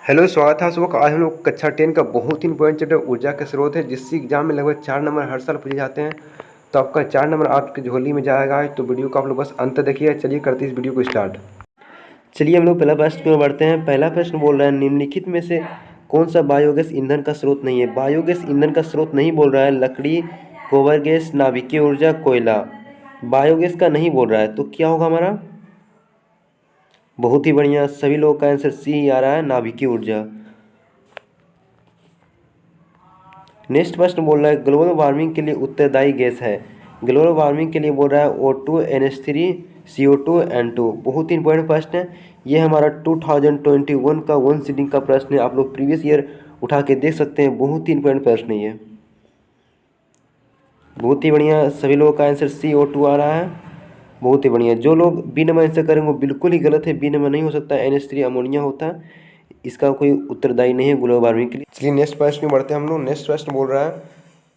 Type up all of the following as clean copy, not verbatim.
Hello, स्वागत है आप सबका। आज हम लोग कक्षा 10 का बहुत ही इंपॉर्टेंट चैप्टर ऊर्जा के स्रोत है, जिससे एग्जाम में लगभग 4 नंबर हर साल पूछे जाते हैं। तो आपका 4 नंबर आपकी झोली में जाएगा आज। तो वीडियो को आप लोग बस अंत तक देखिए। चलिए करते हैं इस वीडियो को स्टार्ट। चलिए हम लोग पहला प्रश्न की ओर बढ़ते हैं। पहला प्रश्न बोल रहा है, निम्नलिखित में से कौन सा बायोगैस ईंधन का स्रोत नहीं है। बायोगैस ईंधन का स्रोत नहीं बोल रहा है लकड़ी, गोबर गैस, नाभिकीय ऊर्जा, कोयला। बायोगैस का नहीं बोल रहा है, तो क्या होगा हमारा? बहुत ही बढ़िया, सभी लोगों का आंसर सी ही आ रहा है, नाभिकीय ऊर्जा। नेक्स्ट प्रश्न बोल रहा है, ग्लोबल वार्मिंग के लिए उत्तरदायी गैस है। ग्लोबल वार्मिंग के लिए बोल रहा है O2, NH3, CO2, N2। बहुत ही इंपॉर्टेंट प्रश्न है ये, हमारा 2021 का 1 सीटिंग का प्रश्न है। आप लोग प्रीवियस ईयर उठा के देख सकते हैं। बहुत ही इंपॉर्टेंट प्रश्न है ये। बहुत ही बढ़िया, सभी लोगों का आंसर CO2 आ रहा है। बहुत ही बढ़िया। जो लोग बी नंबर आंसर करेंगे वो बिल्कुल ही गलत है। बी नंबर नहीं हो सकता, NH3 अमोनिया होता है। इसका कोई उत्तरदायी नहीं है ग्लोबल वार्मिंग के लिए। चलिए नेक्स्ट प्रश्न में बढ़ते हैं हम लोग। नेक्स्ट प्रश्न बोल रहा है,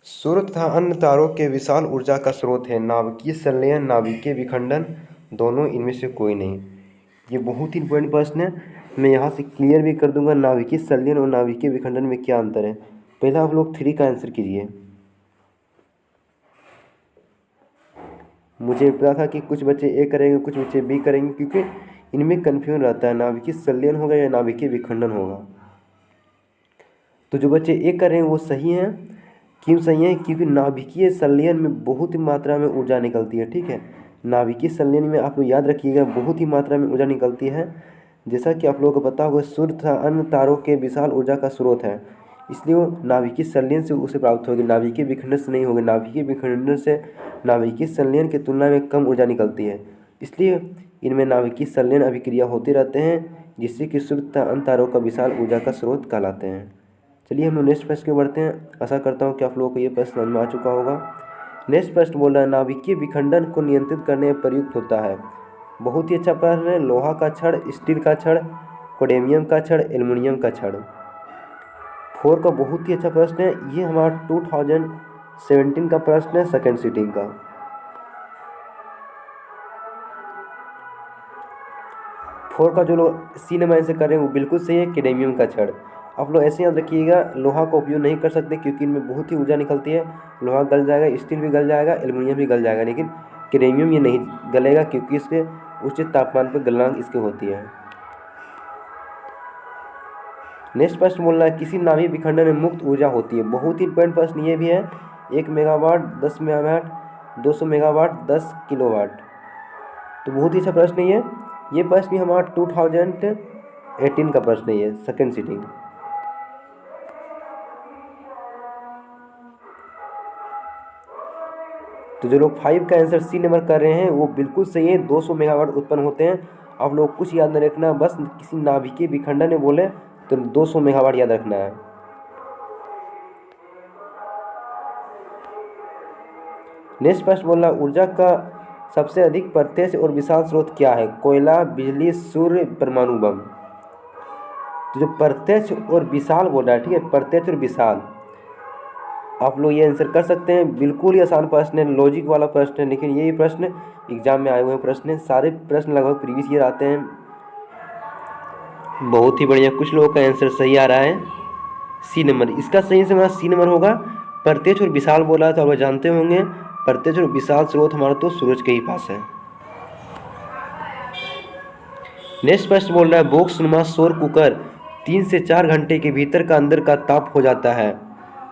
सूर्य तथा अन्य तारों के विशाल ऊर्जा का स्रोत है नाभिकीय संलयन, नाभिकीय विखंडन, दोनों, इनमें से कोई नहीं। ये बहुत ही इंपॉर्टेंट प्रश्न है। मैं यहाँ से क्लियर भी कर दूंगा नाभिकीय संलयन और नाभिकीय विखंडन में क्या अंतर है। पहला आप लोग 3 का आंसर कीजिए। मुझे पता था कि कुछ बच्चे ए करेंगे, कुछ बच्चे बी करेंगे, क्योंकि इनमें कन्फ्यूजन रहता है नाभिकीय संलयन होगा या नाभिकीय विखंडन होगा। तो जो बच्चे ए कर रहे हैं वो सही हैं। क्यों सही है? क्योंकि नाभिकीय संलयन में बहुत ही मात्रा में ऊर्जा निकलती है। ठीक है, नाभिकीय संलयन में आप लोग याद रखिएगा बहुत ही मात्रा में ऊर्जा निकलती है। जैसा कि आप लोगों को पता होगा, सूर्य तथा अन्य तारों के विशाल ऊर्जा का स्रोत है, इसलिए वो नाभिकीय संलयन से उसे प्राप्त होगी, नाभिकीय विखंडन से नहीं होगी। नाभिकीय विखंडन से नाभिकीय संलयन की तुलना में कम ऊर्जा निकलती है, इसलिए इनमें नाभिकीय संलयन अभिक्रिया होते रहते हैं, जिससे कि सूर्य तथा अन्य तारों का विशाल ऊर्जा का स्रोत कहलाते हैं। चलिए हम लोग नेक्स्ट प्रश्न की बढ़ते हैं। आशा करता हूँ कि आप लोगों को ये प्रश्न समझ में आ चुका होगा। नेक्स्ट प्रश्न बोल रहा है, नाभिकीय विखंडन को नियंत्रित करने में प्रयुक्त होता है। बहुत ही अच्छा प्रश्न है। लोहा का छड़, स्टील का छड़, कोडेमियम का छड़, एल्युमिनियम का छड़। 4 का बहुत ही अच्छा प्रश्न है ये, हमारा 2017 का प्रश्न है, सेकेंड सीटिंग का। 4 का जो लोग सी नंबर आंसर कर रहे हैं वो बिल्कुल सही है, कैडमियम का छड़। आप लोग ऐसे याद रखिएगा, लोहा का उपयोग नहीं कर सकते क्योंकि इनमें बहुत ही ऊर्जा निकलती है। लोहा गल जाएगा, स्टील भी गल जाएगा, एल्युमिनियम भी गल जाएगा, लेकिन कैडमियम ये नहीं गलेगा क्योंकि इसके उचित तापमान पर गलनांक इसकी होती है। नेक्स्ट प्रश्न बोल रहा है, किसी नाभिक विखंडन में मुक्त ऊर्जा होती है। बहुत ही इंपॉर्टेंट प्रश्न ये भी है। 1 मेगावाट, 10 मेगावाट, 200 मेगावाट, 10 किलोवाट। तो बहुत ही अच्छा प्रश्न है ये प्रश्न भी हमारा 2018 का प्रश्न है ये, सेकेंड सीटिंग। तो जो लोग 5 का आंसर सी नंबर कर रहे हैं वो बिल्कुल सही है, 200 मेगावाट उत्पन्न होते हैं। आप लोग कुछ याद नहीं रखना, बस किसी नाभिकीय विखंडन में बोले तो 200 मेगावाट याद रखना है। नेक्स्ट प्रश्न बोल रहा है, ऊर्जा का सबसे अधिक प्रत्यक्ष और विशाल स्रोत क्या है। कोयला, बिजली, सूर्य, परमाणु बम। तो जो प्रत्यक्ष और विशाल बोल रहा है, ठीक है, प्रत्यक्ष और विशाल, आप लोग ये आंसर कर सकते हैं। बिल्कुल ही आसान प्रश्न है, लॉजिक वाला प्रश्न है, लेकिन ये प्रश्न एग्जाम में आए हुए प्रश्न है। सारे प्रश्न लगभग प्रीवियस ईयर आते हैं। बहुत ही बढ़िया, कुछ लोगों का आंसर सही आ रहा है, सी नंबर। इसका सही से हमारा सी नंबर होगा। प्रत्यक्ष और विशाल बोला है तो आप लोग जानते होंगे, प्रत्यक्ष और विशाल स्रोत हमारा तो सूरज के ही पास है। नेक्स्ट प्रश्न बोल रहा है, बॉक्सनुमा सौर कुकर 3 से 4 घंटे के भीतर का अंदर का ताप हो जाता है।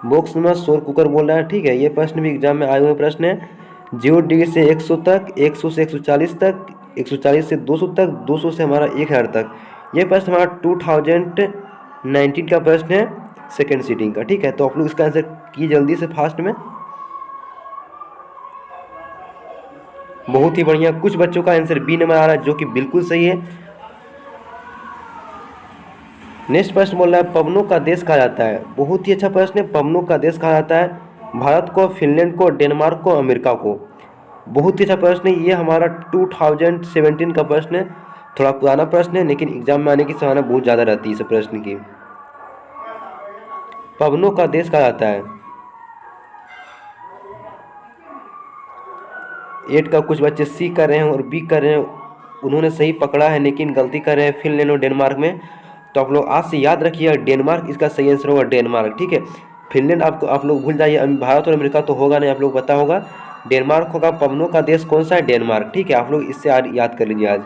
बॉक्सनुमा सौर कुकर बोल रहा है, ठीक है, ये प्रश्न भी एग्जाम में आए हुए प्रश्न है। 0 डिग्री से 100 तक, 100 से 140 तक, 140 से 200 तक, 200 से हमारा 1000 तक। ये प्रश्न हमारा 2019 का प्रश्न है, सेकेंड सीटिंग का। ठीक है, तो आप लोग इसका आंसर कीजिए जल्दी से, फास्ट में। बहुत ही बढ़िया, कुछ बच्चों का आंसर बी नंबर आ रहा है जो कि बिल्कुल सही है। नेक्स्ट प्रश्न बोल रहा है, पवनों का देश कहा जाता है। बहुत ही अच्छा प्रश्न है, पवनों का देश कहा जाता है भारत को, फिनलैंड को, डेनमार्क को, अमेरिका को। बहुत ही अच्छा प्रश्न है ये, हमारा 2017 का प्रश्न है। थोड़ा पुराना प्रश्न है, लेकिन एग्जाम में आने की संभावना बहुत ज़्यादा रहती है इस प्रश्न की। पवनों का देश कहा जाता है। 8 का कुछ बच्चे सी कर रहे हैं और बी कर रहे हैं, उन्होंने सही पकड़ा है लेकिन गलती कर रहे हैं फिनलैंड और डेनमार्क में। तो आप लोग आज से याद रखिएगा डेनमार्क इसका सही आंसर होगा, डेनमार्क। ठीक है, फिनलैंड आपको आप लोग भूल जाइए, भारत और अमेरिका तो होगा नहीं, आप लोग पता होगा, डेनमार्क होगा। पवनों का देश कौन सा है? डेनमार्क। ठीक है, आप लोग इससे याद कर लीजिए आज।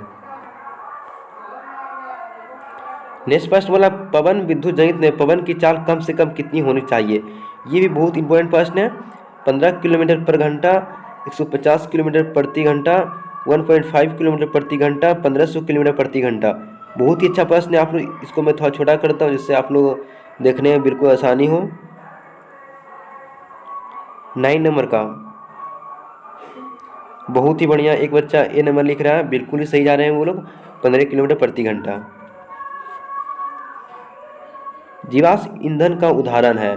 नेक्स्ट प्रश्न बोला पवन विद्युत जनित में पवन की चाल कम से कम कितनी होनी चाहिए? ये भी बहुत इंपॉर्टेंट प्रश्न है। 15 किलोमीटर पर घंटा, 150 किलोमीटर प्रति घंटा, 1.5 किलोमीटर प्रति घंटा, 1500 किलोमीटर प्रति घंटा। बहुत ही अच्छा प्रश्न है। आप लोग इसको मैं थोड़ा छोटा करता हूँ जिससे आप लोग देखने में बिल्कुल आसानी हो। 9 नंबर का, बहुत ही बढ़िया। एक बच्चा ए नंबर लिख रहा है, बिल्कुल ही सही जा रहे हैं वो लोग, 15 किलोमीटर प्रति घंटा। जीवाश्म ईंधन का उदाहरण है।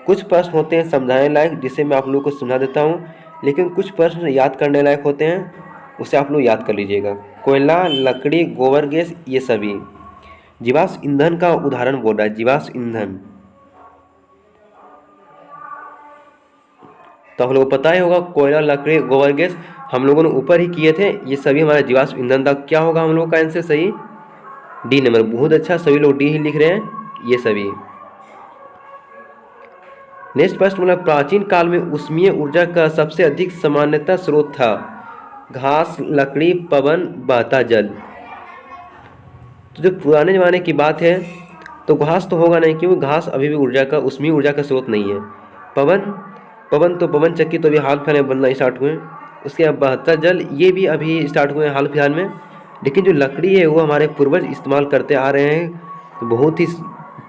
कुछ प्रश्न होते हैं समझाने लायक, जिसे मैं आप लोगों को समझा देता हूँ, लेकिन कुछ प्रश्न याद करने लायक होते हैं, उसे आप लोग याद कर लीजिएगा। कोयला, लकड़ी, गोबर गैस, ये सभी जीवाश्म ईंधन का उदाहरण बोल रहा है, जीवाश्म ईंधन। तो हम लोग को पता ही होगा कोयला, लकड़ी, गोबर गैस हम लोगों ने ऊपर ही किए थे, ये सभी हमारा जीवाश्म ईंधन था। क्या होगा हम लोग का आंसर सही? D number. बहुत अच्छा, सभी लोग डी ही लिख रहे हैं, ये सभी। नेक्स्ट प्रश्न बोला प्राचीन काल में ऊष्मीय ऊर्जा का सबसे अधिक सामान्यतः स्रोत था? घास, लकड़ी, पवन, बहता जल। तो जो पुराने जमाने की बात है तो घास तो होगा नहीं, क्योंकि घास अभी भी ऊर्जा का, ऊष्मीय ऊर्जा का स्रोत नहीं है। पवन तो पवन चक्की तो अभी हाल फिलहाल में बनना स्टार्ट हुए। उसके बाद बहता जल, ये भी अभी स्टार्ट हुए हाल फिलहाल में। लेकिन जो लकड़ी है वो हमारे पूर्वज इस्तेमाल करते आ रहे हैं, तो बहुत ही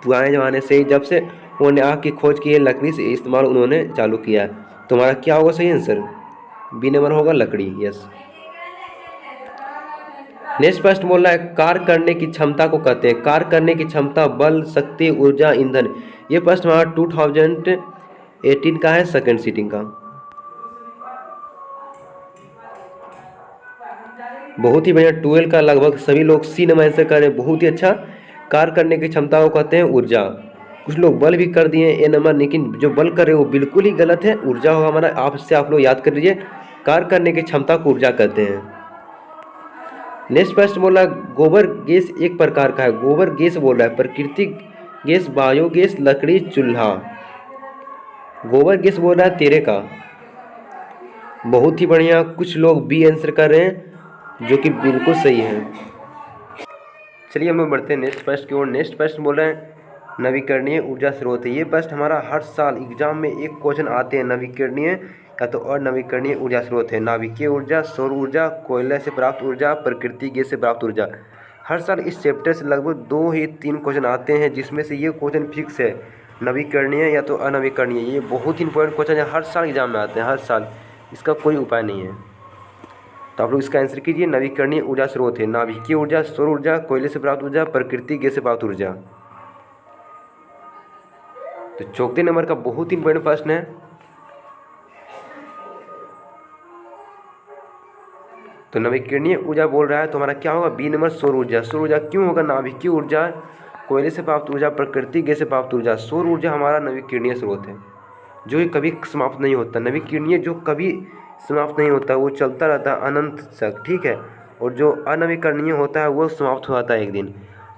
पुराने ज़माने से, जब से उन्होंने आग की खोज की है, लकड़ी से इस्तेमाल उन्होंने चालू किया है। तो हमारा क्या होगा सही आंसर? बी नंबर होगा, लकड़ी। यस। नेक्स्ट प्रश्न बोल रहा है कार्य करने की क्षमता को कहते हैं। कार्य करने की क्षमता, बल, शक्ति, ऊर्जा, ईंधन। ये प्रश्न हमारा 2018 का है, सेकंड सीटिंग का। बहुत ही बढ़िया, 12 का लगभग सभी लोग सी नंबर आंसर कर रहे हैं, बहुत ही अच्छा। कार्य करने की क्षमता को कहते हैं ऊर्जा। कुछ लोग बल भी कर दिए ए नंबर, लेकिन जो बल कर रहे हैं वो बिल्कुल ही गलत है, ऊर्जा होगा हमारा। आपसे आप लोग याद कर लीजिए, कार्य करने की क्षमता को ऊर्जा कहते हैं। नेक्स्ट प्रश्न बोला गोबर गैस एक प्रकार का है। गोबर गैस बोल रहा है प्राकृतिक गैस, बायोगैस, लकड़ी, चूल्हा। गोबर गैस बोल रहा है 13 का। बहुत ही बढ़िया, कुछ लोग बी आंसर कर रहे हैं, जो कि बिल्कुल सही है। चलिए हम लोग बढ़ते हैं नेक्स्ट प्रश्न की ओर। नेक्स्ट प्रश्न बोल रहे हैं नवीकरणीय ऊर्जा स्रोत है। ये प्रश्न हमारा हर साल एग्जाम में एक क्वेश्चन आते हैं, नवीकरणीय या तो और नवीकरणीय ऊर्जा स्रोत है। नाभिकीय ऊर्जा, सौर ऊर्जा, कोयले से प्राप्त ऊर्जा, प्राकृतिक गैस से प्राप्त ऊर्जा। हर साल इस चैप्टर से लगभग 2 ही 3 क्वेश्चन आते हैं, जिसमें से ये क्वेश्चन फिक्स है, नवीकरणीय या तो अनवीकरणीय। ये बहुत ही इंपॉर्टेंट क्वेश्चन है, हर साल एग्जाम में आते हैं, हर साल, इसका कोई उपाय नहीं है। तो आप लोग इसका आंसर कीजिए। नवीकरणीय ऊर्जा स्रोत है नाभिकीय ऊर्जा, सौर ऊर्जा, कोयले से प्राप्त ऊर्जा, प्राकृतिक गैस से प्राप्त ऊर्जा। तो 34 नंबर का बहुत ही इंपॉर्टेंट प्रश्न है। तो नवीकरणीय ऊर्जा बोल रहा है, तो हमारा क्या होगा? बी नंबर, सौर ऊर्जा। सौर ऊर्जा क्यों होगा? नाभिकीय ऊर्जा, कोयले से प्राप्त ऊर्जा, प्राकृतिक गैस से प्राप्त ऊर्जा। सौर ऊर्जा हमारा नवीकरणीय स्रोत है, जो ये कभी समाप्त नहीं होता। नवीकरणीय जो कभी समाप्त नहीं होता, वो चलता रहता है अनंत तक, ठीक है। और जो अनवीकरणीय होता है वो समाप्त हो जाता है एक दिन।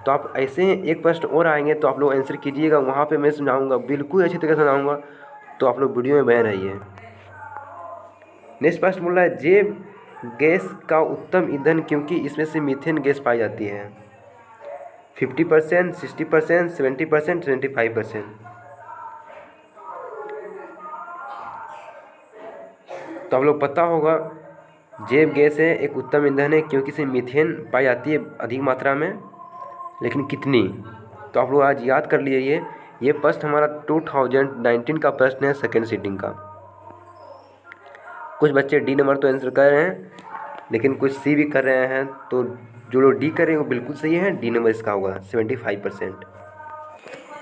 तो आप ऐसे एक प्रश्न और आएंगे तो आप लोग आंसर कीजिएगा, वहाँ पे मैं समझाऊंगा, बिल्कुल अच्छी तरह से समझाऊंगा, तो आप लोग वीडियो में बने रहिए। नेक्स्ट प्रश्न बोल रहा है जैव गैस का उत्तम ईंधन क्योंकि इसमें से मीथेन गैस पाई जाती है। 50%, 60%, 70%, 75%। तो आप लोग पता होगा जैव गैस है एक उत्तम ईंधन है, क्योंकि इसमें मीथेन पाई जाती है अधिक मात्रा में, लेकिन कितनी? तो आप लोग आज याद कर लीजिए, ये प्रश्न हमारा 2019 का प्रश्न है, सेकेंड सीटिंग का। कुछ बच्चे डी नंबर तो आंसर कर रहे हैं, लेकिन कुछ सी भी कर रहे हैं। तो जो लोग डी कर रहे हैं वो बिल्कुल सही है, डी नंबर इसका होगा 75%।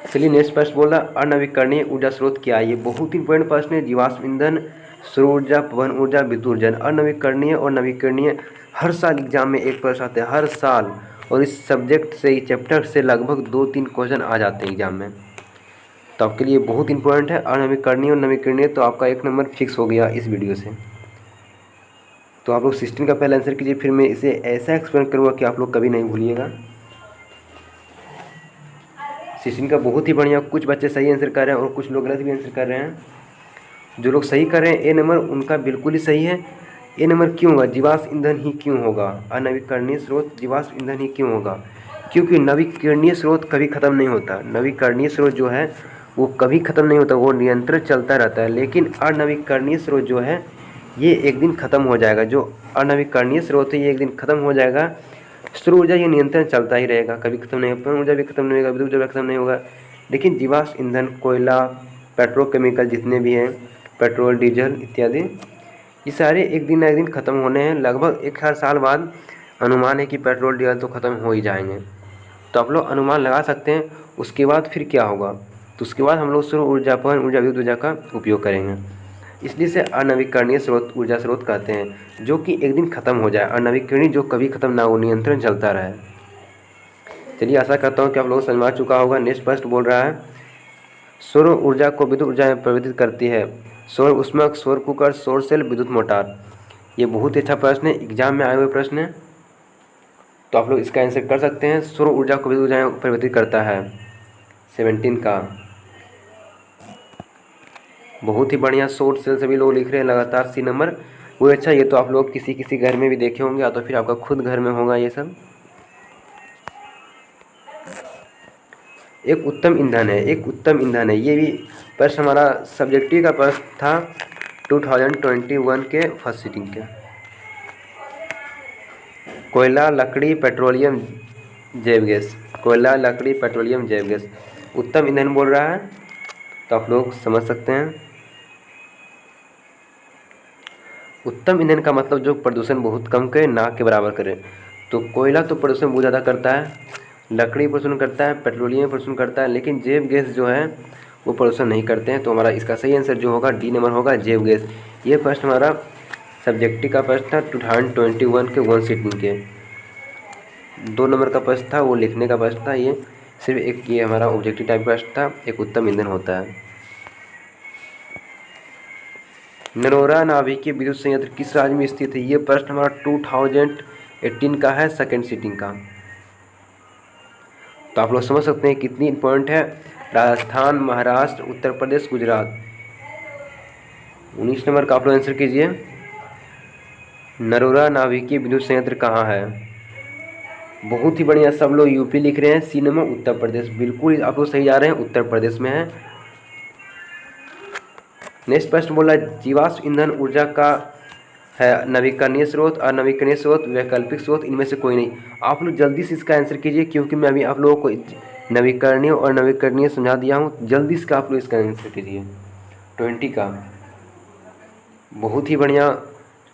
चलिए नेक्स्ट प्रश्न बोल रहा अनवीकरणीय ऊर्जा स्रोत क्या है। ये बहुत ही इंपॉर्टेंट प्रश्न है। जीवाश्म ईंधन, सौर ऊर्जा, पवन ऊर्जा, विद्युत ऊर्जा। अनवीकरणीय और नवीकरणीय हर साल एग्जाम में एक प्रश्न आते हैं, हर साल। और इस सब्जेक्ट से, इस चैप्टर से लगभग 2-3 क्वेश्चन आ जाते हैं एग्जाम में। तो आपके लिए बहुत इंपॉर्टेंट है अनवीकरणीय और नवीकरणीय। तो आपका 1 नंबर फिक्स हो गया इस वीडियो से। तो आप लोग 16 का पहले आंसर कीजिए, फिर मैं इसे ऐसा एक्सप्लेन करूँगा कि आप लोग कभी नहीं भूलिएगा। 16 का बहुत ही बढ़िया। कुछ बच्चे सही आंसर कर रहे हैं और कुछ लोग गलत भी आंसर कर रहे हैं। जो लोग सही कर रहे हैं ए नंबर, उनका बिल्कुल ही सही है। ए नंबर क्यों होगा? जीवाश्म ईंधन ही क्यों होगा? अनवीकरणीय स्रोत जीवाश्म ईंधन ही क्यों होगा? क्योंकि नवीकरणीय स्रोत कभी ख़त्म नहीं होता। नवीकरणीय स्रोत जो है वो कभी ख़त्म नहीं होता, वो निरंतर चलता रहता है। लेकिन अनवीकरणीय स्रोत जो है ये एक दिन ख़त्म हो जाएगा। जो अनवीकरणीय स्रोत है ये एक दिन ख़त्म हो जाएगा। सौर ऊर्जा ये निरंतर चलता ही रहेगा, कभी खत्म नहीं होगा। पवन ऊर्जा भी खत्म नहीं होगा, विद्युत ऊर्जा खत्म नहीं होगा। लेकिन जीवाश्म ईंधन, कोयला, पेट्रोकेमिकल जितने भी हैं, पेट्रोल, डीजल इत्यादि, ये सारे एक दिन ना एक दिन ख़त्म होने हैं। लगभग 1000 साल बाद अनुमान है कि पेट्रोल डीजल तो ख़त्म हो ही जाएंगे। तो आप लोग अनुमान लगा सकते हैं उसके बाद फिर क्या होगा। तो उसके बाद हम लोग सौर ऊर्जा, पवन ऊर्जा, विद्युत ऊर्जा का उपयोग करेंगे। इसलिए से अनवीकरणीय स्रोत ऊर्जा स्रोत कहते हैं, जो कि एक दिन ख़त्म हो जाए। अनवीकरणीय जो कभी ख़त्म ना हो, नियंत्रण चलता रहे। चलिए, आशा करता हूँ कि आप लोगों को समझ में आ चुका होगा। नेक्स्ट प्रश्न बोल रहा है, सौर ऊर्जा को विद्युत ऊर्जा में परिवर्तित करती है सौर ऊष्मक, सौर कुकर, सौर सेल, विद्युत मोटर। ये बहुत ही अच्छा प्रश्न है, एग्जाम में आए हुए प्रश्न है। तो आप लोग इसका आंसर कर सकते हैं। सौर ऊर्जा को विद्युत ऊर्जा में परिवर्तित करता है 17 का। बहुत ही बढ़िया। सौर सेल सभी लोग लिख रहे हैं लगातार। सी नंबर वो अच्छा। ये तो आप लोग किसी किसी घर में भी देखे होंगे, या तो फिर आपका खुद घर में होगा ये सब। एक उत्तम ईंधन है, एक उत्तम ईंधन है। ये भी प्रश्न हमारा सब्जेक्टिव का प्रश्न था 2021 के फर्स्ट सीटिंग के। कोयला, लकड़ी, पेट्रोलियम, जैव गैस। कोयला, लकड़ी, पेट्रोलियम, जैव गैस उत्तम ईंधन बोल रहा है। तो आप लोग समझ सकते हैं उत्तम ईंधन का मतलब जो प्रदूषण बहुत कम करे, ना के बराबर करे। तो कोयला तो प्रदूषण बहुत ज़्यादा करता है, लकड़ी प्रदूषण करता है, पेट्रोलियम प्रदूषण करता है, लेकिन जैव गैस जो है वो प्रदूषण नहीं करते हैं। तो हमारा इसका सही आंसर जो होगा डी नंबर होगा, जैव गैस। ये प्रश्न हमारा सब्जेक्टिव का प्रश्न था 2021 के 1 सीटिंग के। 2 नंबर का प्रश्न था, वो लिखने का प्रश्न था। ये सिर्फ एक ये हमारा ऑब्जेक्टिव टाइप प्रश्न था। एक उत्तम ईंधन होता है। नरोरा नाभिकीय विद्युत संयंत्र किस राज्य में स्थित है? ये प्रश्न हमारा 2018 का है, सेकेंड सीटिंग का। तो आप लोग समझ सकते हैं कितनी इंपॉर्टेंट है। राजस्थान, महाराष्ट्र, उत्तर प्रदेश, गुजरात। 19 नंबर का आप लोग आंसर कीजिए। नरोरा नाभिकीय विद्युत संयंत्र कहाँ है? बहुत ही बढ़िया, सब लोग यूपी लिख रहे हैं। सी नंबर उत्तर प्रदेश। बिल्कुल आप लोग सही जा रहे हैं, उत्तर प्रदेश में है। नेक्स्ट प्रश्न बोला, जीवाश्म ईंधन ऊर्जा का है नवीकरणीय स्रोत, अनवीकरणीय स्रोत, वैकल्पिक स्रोत, इनमें से कोई नहीं। आप लोग जल्दी से इसका आंसर कीजिए, क्योंकि मैं अभी आप लोगों को नवीकरणीय और अनवीकरणीय समझा दिया हूँ। जल्दी से आप लोग इसका आंसर कीजिए। 20 का बहुत ही बढ़िया।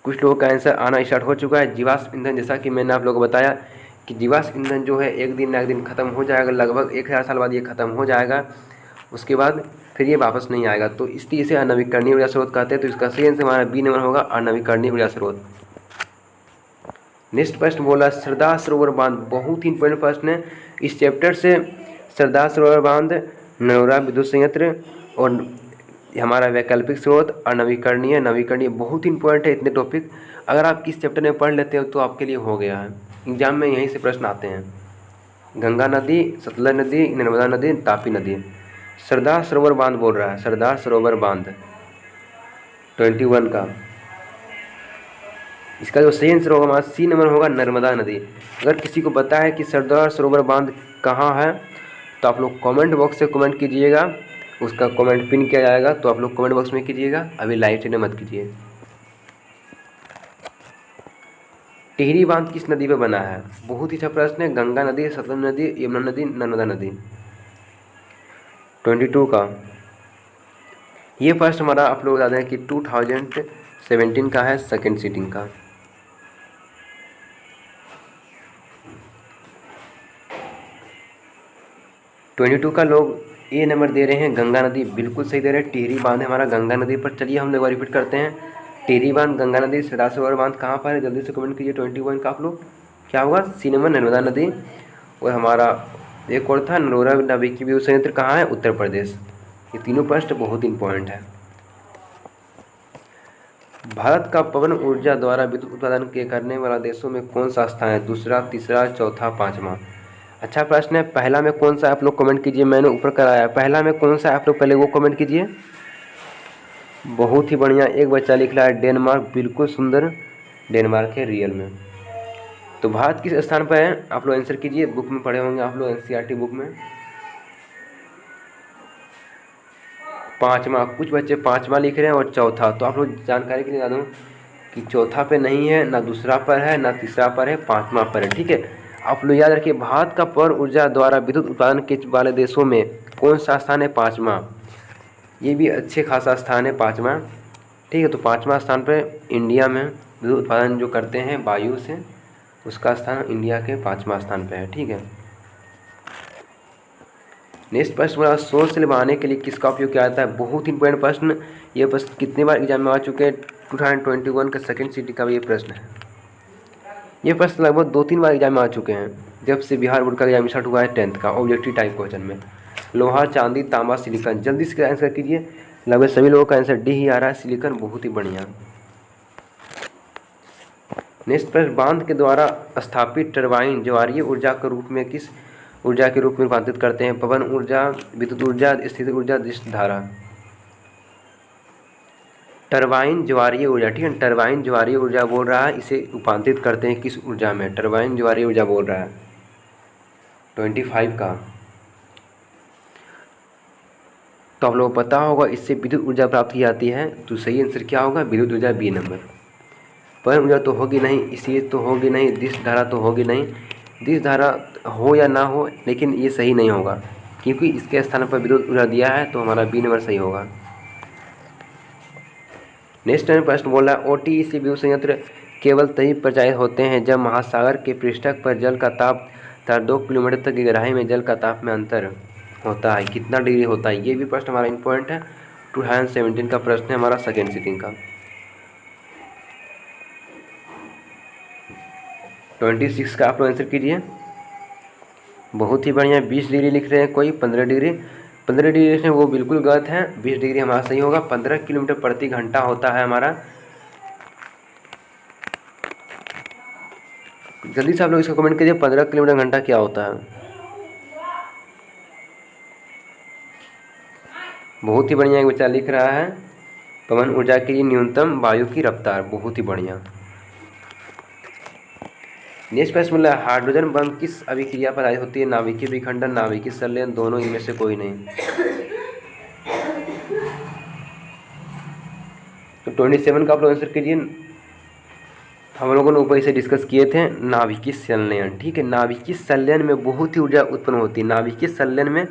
कुछ लोगों का आंसर आना स्टार्ट हो चुका है। जीवाश्म ईंधन, जैसा कि मैंने आप लोगों को बताया कि जीवाश्म ईंधन जो है एक दिन ना एक दिन ख़त्म हो जाएगा। लगभग 1000 साल बाद ये ख़त्म हो जाएगा। उसके बाद फिर ये वापस नहीं आएगा। तो इसलिए इसे अनवीकरणीय ऊर्जा स्रोत कहते हैं। तो इसका सही आंसर हमारा बी नंबर होगा, अनवीकरणीय ऊर्जा स्रोत। नेक्स्ट प्रश्न बोला, सरदार सरोवर बांध। बहुत ही इंपॉर्टेंट प्रश्न है इस चैप्टर से। सरदार सरोवर बांध, नरोरा विद्युत संयंत्र और हमारा वैकल्पिक स्रोत, अनवीकरणीय, नवीकरणीय, बहुत ही इंपॉर्टेंट है इतने टॉपिक। अगर आप इस चैप्टर में पढ़ लेते हो तो आपके लिए हो गया है। एग्जाम में यहीं से प्रश्न आते हैं। गंगा नदी, सतलज नदी, नर्मदा नदी, तापी नदी। सरदार सरोवर बांध बोल रहा है, सरदार सरोवर बांध 21 का। इसका जो सही आंसर होगा हमारा सी नंबर होगा, नर्मदा नदी। अगर किसी को पता है कि सरदार सरोवर बांध कहाँ है तो आप लोग कमेंट बॉक्स से कमेंट कीजिएगा। उसका कमेंट पिन किया जाएगा, तो आप लोग कमेंट बॉक्स में कीजिएगा। अभी लाइव चैनल मत कीजिए। टिहरी बांध किस नदी पे बना है? बहुत ही अच्छा प्रश्न है। गंगा नदी, सतलज नदी, यमुना नदी, नर्मदा नदी। 22 का ये फर्स्ट हमारा आप लोग बता दें कि 2017 का है, सेकेंड सीटिंग का। ट्वेंटी टू का लोग ए नंबर दे रहे हैं, गंगा नदी बिल्कुल सही दे रहे हैं। टिहरी बांध है हमारा गंगा नदी पर। चलिए हम लोग रिपीट करते हैं। टिहरी बांध, गंगा नदी, सरदार सरोवर बांध कहाँ पर है? जल्दी से कमेंट कीजिए। 21 का आप लोग क्या होगा? सी नंबर, नर्मदा नदी। और हमारा एक और था, नरोरा नाभिकीय विद्युत संयंत्र कहाँ है? उत्तर प्रदेश। ये तीनों प्रश्न बहुत इंपॉर्टेंट है। भारत का पवन ऊर्जा द्वारा विद्युत उत्पादन के करने वाला देशों में कौन सा स्थान है? दूसरा, तीसरा, चौथा, पाँचवा। अच्छा प्रश्न है, पहला में कौन सा आप लोग कमेंट कीजिए, मैंने ऊपर कराया पहला में कौन सा आप लोग पहले वो कमेंट कीजिए। बहुत ही बढ़िया, एक बच्चा लिख रहा है डेनमार्क, बिल्कुल सुंदर, डेनमार्क है रियल में। तो भारत किस स्थान पर है आप लोग आंसर कीजिए, बुक में पढ़े होंगे आप लोग, एनसीईआरटी बुक में। पाँचवा, कुछ बच्चे पाँचवा लिख रहे हैं और चौथा, तो आप लोग जानकारी के लिए बता दूँ कि चौथा पे नहीं है, ना दूसरा पर है, ना तीसरा पर है, पाँचवा पर है, ठीक है। आप लोग याद रखिए, भारत का पवन ऊर्जा द्वारा विद्युत उत्पादन के वाले देशों में कौन सा स्थान है, पाँचवा। ये भी अच्छे खासा स्थान है, पाँचवा, ठीक है। तो पाँचवा स्थान पर इंडिया में विद्युत उत्पादन जो करते हैं वायु से, उसका स्थान इंडिया के पाँचवा स्थान पर है, ठीक है। नेक्स्ट प्रश्न बोला, सोलर सेल बनाने के लिए किसका उपयोग किया जाता है। बहुत इंपॉर्टेंट प्रश्न, ये प्रश्न कितनी बार एग्जाम में आ चुके हैं, 2021 का सेकंड सिटी का ये प्रश्न है। ये प्रश्न लगभग 2-3 बार एग्जाम में आ चुके हैं, जब से बिहार बोर्ड का एग्जाम स्टार्ट हुआ है 10th का ऑब्जेक्टिव टाइप क्वेश्चन में। लोहा, चांदी, तांबा, सिलिकॉन, जल्दी से आंसर कीजिए। लगभग सभी लोगों का आंसर डी ही आ रहा है, सिलिकॉन, बहुत ही बढ़िया। नेक्स्ट प्रश्न, बांध के द्वारा स्थापित टरबाइन ज्वारीय ऊर्जा के रूप में किस ऊर्जा के रूप में रूपांतरित करते हैं। पवन ऊर्जा, विद्युत ऊर्जा, स्थिर ऊर्जा, दृश्य धारा। टरबाइन ज्वारीय ऊर्जा, ठीक है, टरबाइन ज्वारीय ऊर्जा बोल रहा है, इसे रूपांतरित करते हैं किस ऊर्जा में, टरबाइन ज्वारीय ऊर्जा बोल रहा है 25 का। तो आप लोगों को पता होगा इससे विद्युत ऊर्जा प्राप्त की जाती है, तो सही आंसर क्या होगा, विद्युत ऊर्जा बी नंबर। पवन ऊर्जा तो होगी नहीं, इसलिए तो होगी नहीं, दृश्य धारा तो होगी नहीं, दृश्य धारा हो या ना हो, लेकिन ये सही नहीं होगा क्योंकि इसके स्थान पर विद्युत ऊर्जा दिया है, तो हमारा बी नंबर सही होगा। नेक्स्ट प्रश्न बोल रहा है, ओटीईसी विद्युत संयंत्र केवल तभी प्रचारित होते हैं जब महासागर के पृष्ठक पर जल का ताप 2 किलोमीटर तक की गहराई में जल का ताप में अंतर होता है। कितना डिग्री होता है, ये भी प्रश्न हमारा इम्पोर्टेंट है, 2017 का प्रश्न है हमारा सेकेंड सिटिंग का। 26 का आप लोग आंसर कीजिए। बहुत ही बढ़िया, 20 डिग्री लिख रहे हैं कोई, 15 डिग्री, 15 डिग्री से वो बिल्कुल गलत है, 20 डिग्री हमारा सही होगा। 15 किलोमीटर प्रति घंटा होता है हमारा। जल्दी से आप लोग इसको कमेंट कीजिए, 15 किलोमीटर घंटा क्या होता है। बहुत ही बढ़िया, एक बच्चा लिख रहा है पवन ऊर्जा के लिए न्यूनतम वायु की रफ्तार, बहुत ही बढ़िया। नेक्स्ट प्रश्न बोला, हाइड्रोजन बम किस अभिक्रिया पर आधारित होती है। नाभिकीय विखंडन, नाभिकीय संलयन, दोनों, इनमें से कोई नहीं। तो 27 का आप लोग आंसर कीजिए। हम लोगों ने ऊपर इसे डिस्कस किए थे, नाभिकीय संलयन, ठीक है। नाभिकीय संलयन में बहुत ही ऊर्जा उत्पन्न होती है, नाभिकीय संलयन में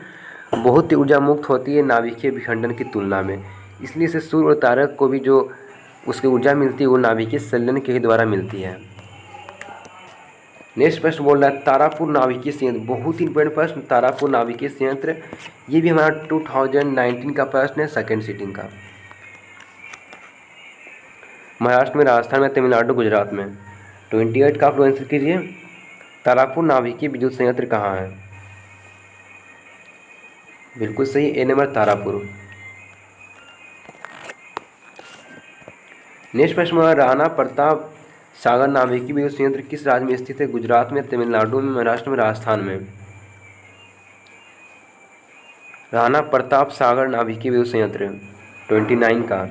बहुत ही ऊर्जा मुक्त होती है नाभिकीय विखंडन की तुलना में, इसलिए से सूर्य और तारक को भी जो उसकी ऊर्जा मिलती है वो नाभिकीय संलयन के ही द्वारा मिलती है। नेक्स्ट प्रश्न बोल रहा है, तारापुर नाभिकीय संयंत्र, बहुत ही इंपॉर्टेंट प्रश्न, तारापुर नाभिकीय संयंत्र, ये भी हमारा 2019 का प्रश्न है, सेकेंड सिटिंग का। महाराष्ट्र में, राजस्थान में, तमिलनाडु, गुजरात में। 28 का आप लोग आंसर कीजिए। तारापुर नाभिकीय विद्युत संयंत्र कहाँ है। बिल्कुल सही, ए नंबर तारापुर। नेक्स्ट प्रश्न है, राणा प्रताप सागर नाभिकीय विद्युत संयंत्र किस राज्य में स्थित है। गुजरात में, तमिलनाडु में, महाराष्ट्र में, राजस्थान में। राणा प्रताप सागर नाभिकीय विद्युत संयंत्र 29 का,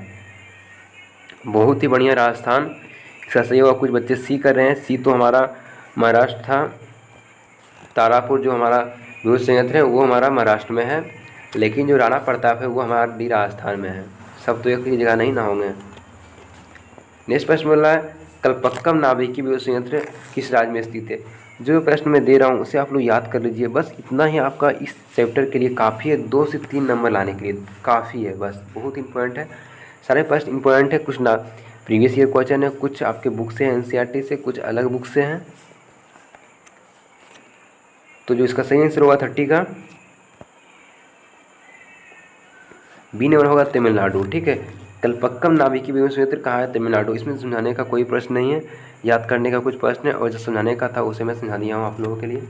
बहुत ही बढ़िया, राजस्थान इसका सही होगा। कुछ बच्चे सी कर रहे हैं, सी तो हमारा महाराष्ट्र था, तारापुर जो हमारा विद्युत संयंत्र है वो हमारा महाराष्ट्र में है, लेकिन जो राणा प्रताप है वो हमारा डी राजस्थान में है, सब तो एक ही जगह नहीं ना होंगे। नेक्स्ट प्रश्न बोल रहा है, कल्पक्कम नाभिकीय विद्युत संयंत्र किस राज्य में स्थित है। जो प्रश्न मैं दे रहा हूँ उसे आप लोग याद कर लीजिए, बस इतना ही आपका इस चैप्टर के लिए काफ़ी है, 2 से 3 नंबर लाने के लिए काफ़ी है, बस बहुत इंपॉर्टेंट है, सारे प्रश्न इंपॉर्टेंट है, कुछ ना प्रीवियस ईयर क्वेश्चन है, कुछ आपके बुक से हैं एनसीईआरटी से, कुछ अलग बुक से हैं। तो जो इसका सही आंसर होगा 30 का बी नंबर होगा तमिलनाडु, ठीक है। कल्पक्कम नाभिकीय विद्युत संयंत्र कहाँ है, तमिलनाडु। इसमें समझाने का कोई प्रश्न नहीं है, याद करने का कुछ प्रश्न है, और जो समझाने का था उसे मैं समझा दिया हूँ आप लोगों के लिए।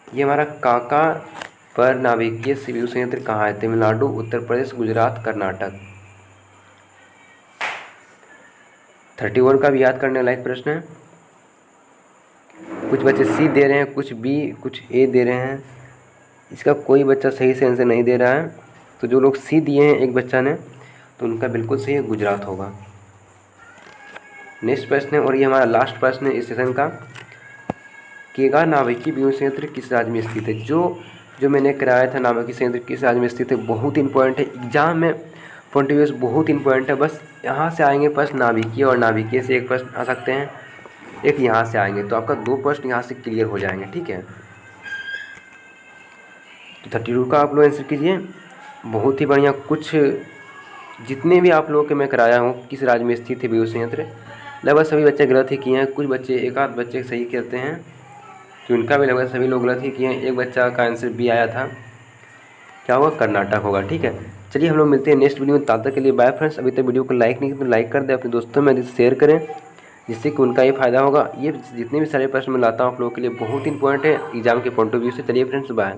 ये हमारा काका पर नाभिकीय विद्युत संयंत्र कहाँ है, तमिलनाडु, उत्तर प्रदेश, गुजरात, कर्नाटक। 31 का भी याद करने लायक प्रश्न है। कुछ बच्चे सी दे रहे हैं, कुछ बी, कुछ ए दे रहे हैं। इसका कोई बच्चा सही से आंसर नहीं दे रहा है। तो जो लोग सी दिए हैं एक बच्चा ने, तो उनका बिल्कुल सही है, गुजरात होगा। नेक्स्ट प्रश्न है और ये हमारा लास्ट प्रश्न है इस सेशन का। केगा नाभिकीय व्यूह संयंत्र किस राज्य में स्थित है? जो मैंने कराया था नाभिकीय संयंत्र किस राज्य में स्थित है, बहुत इंपॉर्टेंट है, एग्जाम में पॉइंट ऑफ व्यू से बहुत इंपॉर्टेंट है। बस यहाँ से आएंगे प्रश्न नाभिकीय, और नाभिकीय से एक प्रश्न आ सकते हैं, एक यहाँ से आएंगे, तो आपका 2 प्रश्न यहाँ से क्लियर हो जाएंगे। ठीक है, तो 32 का आप लोग आंसर कीजिए। बहुत ही बढ़िया। कुछ जितने भी आप लोगों के मैं कराया हूँ किस राज्य में स्थित है व्यूह संयंत्र, लगभग सभी बच्चे गलत ही किए हैं। कुछ बच्चे, एक आध बच्चे सही कहते हैं, तो उनका भी लगभग सभी लोग गलत ही किए हैं। एक बच्चा का आंसर बी आया था, क्या होगा, कर्नाटक होगा। ठीक है, चलिए हम लोग मिलते हैं नेक्स्ट वीडियो में। तब तक के लिए बाय फ्रेंड्स। अभी तक वीडियो को लाइक नहीं किया तो लाइक कर दें, अपने दोस्तों में शेयर करें, जिससे कि उनका ये फायदा होगा। ये जितने भी सारे प्रश्न मैं लाता हूँ आप लोगों के लिए बहुत इंपॉर्टेंट है एग्जाम के पॉइंट ऑफ व्यू से। चलिए फ्रेंड्स, बाय।